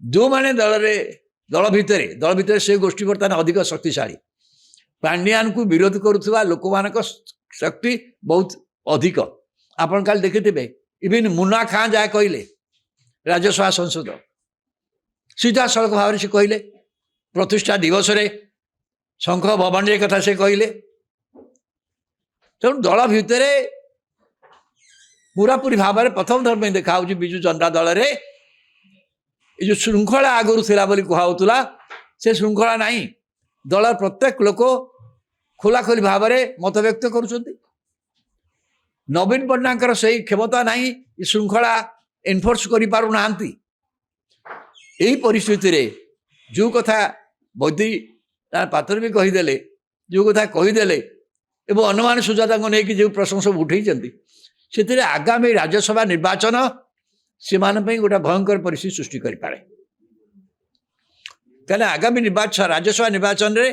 जो माने दल भितर से गोष्ठी बर्तमान अधिक शक्तिशाली पांड्यान को विरोध करुवा लोक मान शक्ति बहुत अधिक। आपन काल देखिथे इवन मुन्ना खां जहाँ कहले राज्यसभा संसद सीधा सड़क भाव से कहले प्रतिष्ठा दिवस रे शंख भवन रे कथा से कहले तेणु दल भितर पूरापूरी भाव में प्रथम थर में देखा विजु जनता दल रे जो श्रृंखला आगुरी थिला बोली कहउतला से श्रृंखला नहीं। दल प्रत्येक लोक खोलाखोली भाव में मत व्यक्त करुछंती। नवीन पट्टनायक से क्षमता नहीं श्रृंखला एनफोर्स करि पारु नांती। यही परिस्थिति रे जो कथा बौद्धि पात्र भी कहीदेले जो कथा कहीदेले एवं अनुमान सुजाता को लेकिन जो प्रश्न सब उठे से आगामी राज्यसभा निर्वाचन से गोटे भयंकर परिस्थिति सृष्टि करें क्या आगामी निर्वाचन राज्यसभा निर्वाचन रे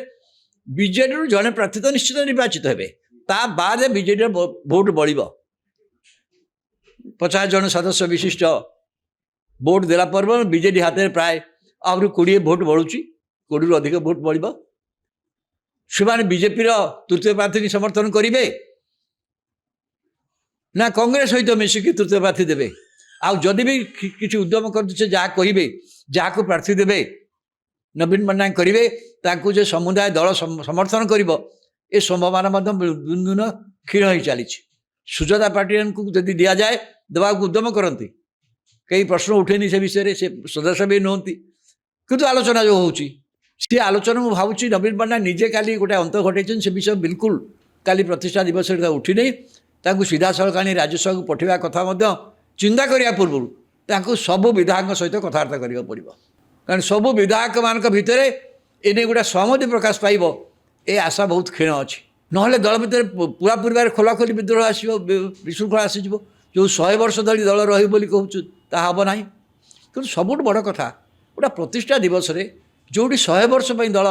बीजेडी जड़े प्रार्थी तो निश्चित निर्वाचित हे ता बाद बीजेडी भोट बढ़ 50 जन सदस्य विशिष्ट भोट देला पर बीजेडी हाथ में प्राय आहरी 20 भोट बढ़ुची 20 अधिक भोट बढ़ से बीजेपी तृतीय प्रार्थी की समर्थन करेंगे ना कांग्रेस सहित मिसिकी तृतीय प्रार्थी देवे आदि भी किसी उद्यम कर जहाँ कहे जहाँ को प्रार्थी देवे नवीन पट्टनायक करेंगे जो समुदाय दल समर्थन कर संभावना दिन दिन क्षीण हो चली सुजाता पाटिल को यदि दि जाए देवा उद्यम करती कई प्रश्न उठेनी से विषय से सदस्य भी नुहति किंतु आलोचना जो होची सी आलोचना मुझे भावुँ नवीन पट्टनायक निजे काली गोटे अंत घटे से विषय बिल्कुल काली प्रतिष्ठा दिवस उठी नहीं सीधा सड़क आनी राज्यसभा को पठेवा कथा चिंता करने पूर्व सबू विधायक सहित कथबार्ता करने पड़ो कारण सबू विधायक मान भितर एने गोटे सहमति प्रकाश पाइब ए आशा बहुत क्षीण अच्छी ना दल भितर पूरा पूरी खोलाखोली विद्रोह आसो विशृंखला आसीज जो 100 वर्ष धरी दल रही कहूँ हम ना कि सबुठ बड़ कथा गोटा प्रतिष्ठा दिवस रे जोटी 100 वर्ष दल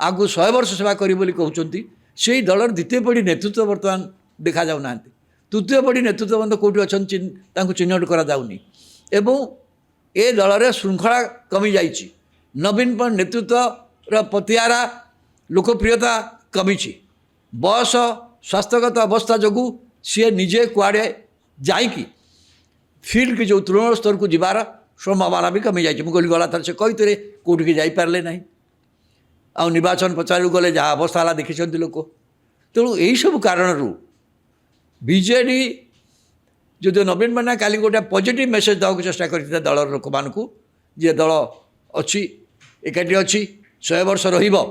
आगु 100 वर्ष सेवा करी कहते से दल द्वितीय पीढ़ी नेतृत्व बर्तमान देखा जाऊना तृतीय पीढ़ी नेतृत्व बंद कौटी अच्छा चिन्हट कराऊनी एवं ए दल रे श्रृंखला कमी जाइए नवीन नेतृत्व पतियारा लोकप्रियता कमी बयस स्वास्थ्यगत अवस्था जो सी निजे कुआड़े जाकि फील्ड की जो तृणमूल स्तर को जीवार संभावना भी कमी जाइए मुझे गला थर से कही कौट की जापारे ना आ निर्वाचन प्रचार गले जहाँ अवस्था है देखी लोक तेणु यही सब कारण बीजेडी जो नवीन पट्टनायक काली गोटे पॉजिटिव मेसेज देवाक चेष्टा करते दल लोक मान जे दल अच्छी एकाठी अच्छी 100 वर्ष रहिबो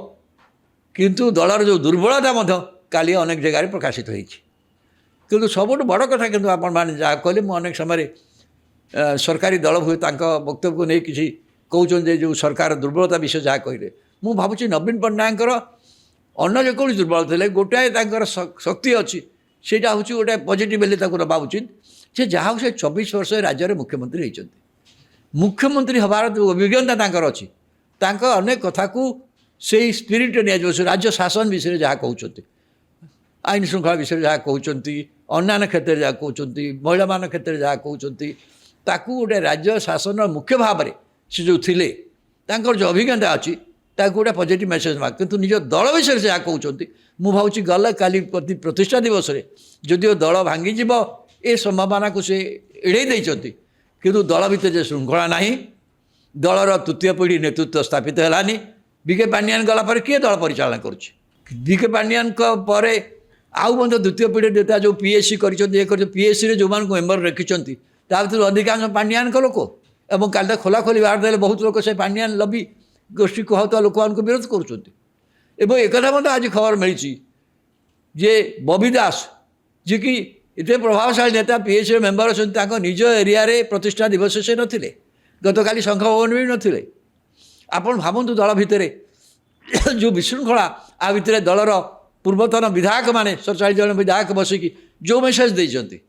किंतु दलर जो दुर्बलता काली अनेक जगह प्रकाशित होती किंतु सबुठ बड़ कथा किंतु आपण माने जहाँ कहले मुझे अनेक समय सरकारी दल हुए वक्तव्य को नहीं किसी कहते जो सरकार दुर्बलता विषय जहाँ कहले मुझे भावुँ नवीन पट्टनायक अन्न जो कौन दुर्बल थे गोटाए शक्ति अच्छी सेटा हूँ गोटे पॉजिटिव बेले नवा उचित से जहाँ से 24 वर्ष राज्य में मुख्यमंत्री होती मुख्यमंत्री हबार जो अभिज्ञता अच्छी अनेक कथा को से स्पिरिट नि राज्य शासन विषय जहाँ कहते आईन श्रृंखला विषय जहाँ कहते अन्य क्षेत्र में जहाँ कहते महिला मान क्षेत्र में जहाँ कहते गोटे राज्य शासन मुख्य भाव में से जो थिले जो अभिज्ञता अच्छी गोटे पॉजिटिव मेसेज मार्क किंतु निज दल विषय जहाँ कहते मुझे भावुँ गल काली प्रतिष्ठा दिवस रे जदिव दल भांगी ए संभावना को से एड़े देते किंतु दल भितर श्रृंखला ना दलर तृतीय पीढ़ी नेतृत्व स्थापित है बीके पांड्यान गला पर किए दल परिचालना करुके पांड्यान पर आउ द्वितीय पीढ़ी नेता जो पीएससी कर पीएससी रे जो मान मेम्बर रखिंट भर अधिकांश पांड्यान लोक और काली खोला खोली बाहर देले बहुत लोग से पांड्यान लबी गोष्ठी कहता लोक मान विरोध कर एक आज खबर मिली जे बबी दास जी कि इतने प्रभावशाली नेता पीएससी मेम्बर अच्छा निज एरिया रे प्रतिष्ठा दिवस से नथिले गत काली संघ भवन भी नथिले आपण भावतु दल भितर जो विशृंखला आ भितर दलर पूर्वतन विधायक माने 47 जन विधायक बसिकी जो मेसेज देते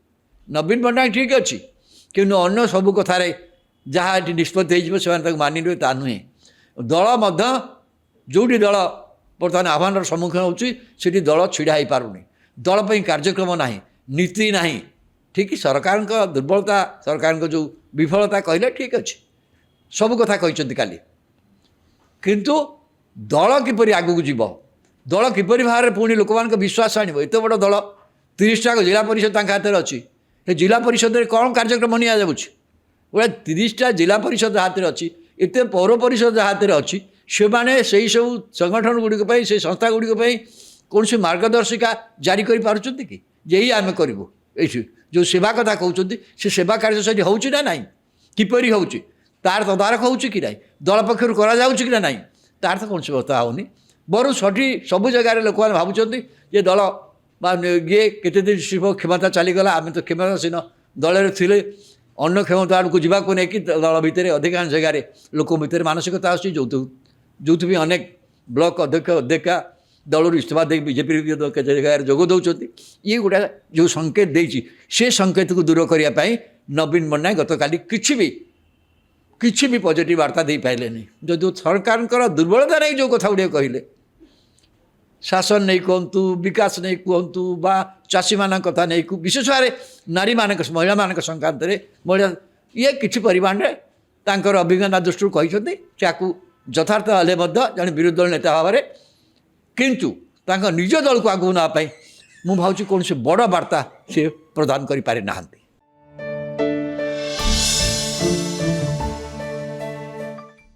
नवीन पट्टनायक ठीक अच्छी कि अन्य सबू कथार जहाँ ये निष्पत्ति हो मानिने ता नुहे दल जोटी दल बर्तमान आह्वान सम्मुखीन होती दल छिड़ा हो पारुनी दल पर कार्यक्रम ना नीति ना ठीक सरकार दुर्बलता सरकार जो विफलता कहले ठीक अच्छे ସବୁ କଥା କହିଛନ୍ତି କାଲି। କିନ୍ତୁ ଦଳ କିପରି ଆଗକୁ ଯିବ, ଦଳ କିପରି ଭାବରେ ପୁଣି ଲୋକମାନଙ୍କ ବିଶ୍ୱାସ ଆଣିବ, ଏତେ ବଡ଼ ଦଳ 30ଟା ଜିଲ୍ଲା ପରିଷଦ ତାଙ୍କ ହାତରେ ଅଛି। ଏ ଜିଲ୍ଲା ପରିଷଦରେ କ'ଣ କାର୍ଯ୍ୟକ୍ରମ ନିଆଯାଉଛି? ଗୋଟେ 30ଟା ଜିଲ୍ଲା ପରିଷଦ ହାତରେ ଅଛି, ଏତେ ପୌର ପରିଷଦ ହାତରେ ଅଛି। ସେମାନେ ସେହି ସବୁ ସଂଗଠନ ଗୁଡ଼ିକ ପାଇଁ, ସେହି ସଂସ୍ଥା ଗୁଡ଼ିକ ପାଇଁ କୌଣସି ମାର୍ଗଦର୍ଶିକା ଜାରି କରିପାରୁଛନ୍ତି କି ଯେ ଏଇ ଆମେ କରିବୁ? ଏଇଠି ଯେଉଁ ସେବା କଥା କହୁଛନ୍ତି ସେ ସେବା କାର୍ଯ୍ୟ ସେଠି ହେଉଛି ନା ନାହିଁ, କିପରି ହେଉଛି ତାର ତଦାରଖ ହେଉଛି କି ନାହିଁ, ଦଳ ପକ୍ଷରୁ କରାଯାଉଛି କି ନା ନାହିଁ, ତାର ତ କୌଣସି ବ୍ୟବସ୍ଥା ହେଉନି। ବରଂ ସେଠି ସବୁ ଜାଗାରେ ଲୋକମାନେ ଭାବୁଛନ୍ତି ଯେ ଦଳ ବା ଇଏ କେତେଦିନ କ୍ଷମତା ଚାଲିଗଲା, ଆମେ ତ କ୍ଷମତାସୀନ ଦଳରେ ଥିଲେ, ଅନ୍ୟ କ୍ଷମତା ଆଡ଼କୁ ଯିବାକୁ ନେଇକି ଦଳ ଭିତରେ ଅଧିକାଂଶ ଜାଗାରେ ଲୋକ ଭିତରେ ମାନସିକତା ଆସୁଛି, ଯେଉଁଥିପାଇଁ ଅନେକ ବ୍ଲକ ଅଧ୍ୟକ୍ଷା ଦଳରୁ ଇସ୍ତଫା ଦେଇ ବିଜେପି କେତେ ଜାଗାରେ ଯୋଗ ଦେଉଛନ୍ତି। ଇଏ ଗୁଡ଼ା ଯେଉଁ ସଂକେତ ଦେଇଛି ସେ ସଂକେତକୁ ଦୂର କରିବା ପାଇଁ ନବୀନ ପଟ୍ଟନାୟକ ଗତକାଲି କିଛି ବି ପଜିଟିଭ୍ ବାର୍ତ୍ତା ଦେଇପାରିଲେନି। ଯଦି ସରକାରଙ୍କର ଦୁର୍ବଳତା ନେଇ ଯେଉଁ କଥା ଗୁଡ଼ିକ କହିଲେ, ଶାସନ ନେଇ କୁହନ୍ତୁ, ବିକାଶ ନେଇ କୁହନ୍ତୁ ବା ଚାଷୀମାନଙ୍କ କଥା ନେଇ, ବିଶେଷ ଭାବରେ ମହିଳାମାନଙ୍କ ସଂକ୍ରାନ୍ତରେ ଇଏ କିଛି ପରିମାଣରେ ତାଙ୍କର ଅଭିଜ୍ଞତା ଦୃଷ୍ଟିରୁ କହିଛନ୍ତି, ଯାହାକୁ ଯଥାର୍ଥ ହେଲେ ମଧ୍ୟ ଜଣେ ବିରୋଧୀ ଦଳ ନେତା ଭାବରେ। କିନ୍ତୁ ତାଙ୍କ ନିଜ ଦଳକୁ ଆଗକୁ ନେବା ପାଇଁ ମୁଁ ଭାବୁଛି କୌଣସି ବଡ଼ ବାର୍ତ୍ତା ସେ ପ୍ରଦାନ କରିପାରି ନାହାନ୍ତି।